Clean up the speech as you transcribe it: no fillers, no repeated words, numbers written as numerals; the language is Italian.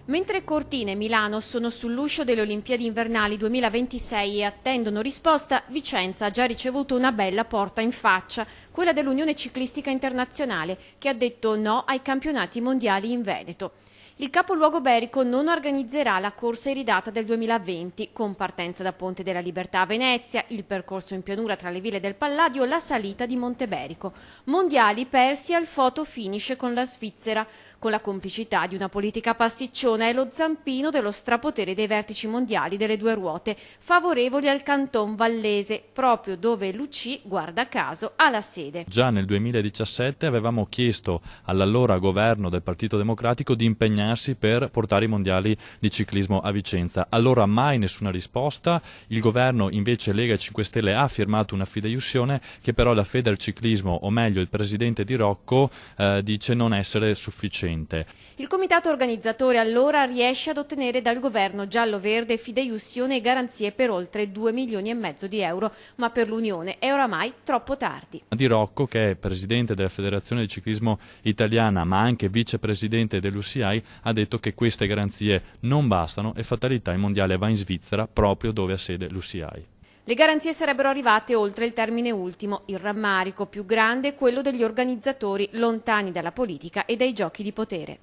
Mentre Cortina e Milano sono sull'uscio delle Olimpiadi invernali 2026 e attendono risposta, Vicenza ha già ricevuto una bella porta in faccia, quella dell'Unione Ciclistica Internazionale, che ha detto no ai campionati mondiali in Veneto. Il capoluogo berico non organizzerà la corsa iridata del 2020, con partenza da Ponte della Libertà a Venezia, il percorso in pianura tra le ville del Palladio, la salita di Monteberico. Mondiali persi al photo finish con la Svizzera, con la complicità di una politica pasticciona e lo zampino dello strapotere dei vertici mondiali delle due ruote, favorevoli al Canton Vallese, proprio dove l'UCI, guarda caso, ha la sede. Già nel 2017 avevamo chiesto all'allora governo del Partito Democratico di impegnarsi per portare i mondiali di ciclismo a Vicenza. Allora mai nessuna risposta, il governo invece Lega e 5 Stelle ha firmato una fideiussione che però la Federciclismo, o meglio il presidente Di Rocco, dice non essere sufficiente. Il comitato organizzatore allora riesce ad ottenere dal governo giallo-verde fideiussione e garanzie per oltre 2,5 milioni di euro, ma per l'Unione è oramai troppo tardi. Di Rocco, che è presidente della Federazione di Ciclismo Italiana ma anche vicepresidente dell'UCI, ha detto che queste garanzie non bastano e fatalità il mondiale va in Svizzera, proprio dove ha sede l'UCI. Le garanzie sarebbero arrivate oltre il termine ultimo, il rammarico più grande è quello degli organizzatori lontani dalla politica e dai giochi di potere.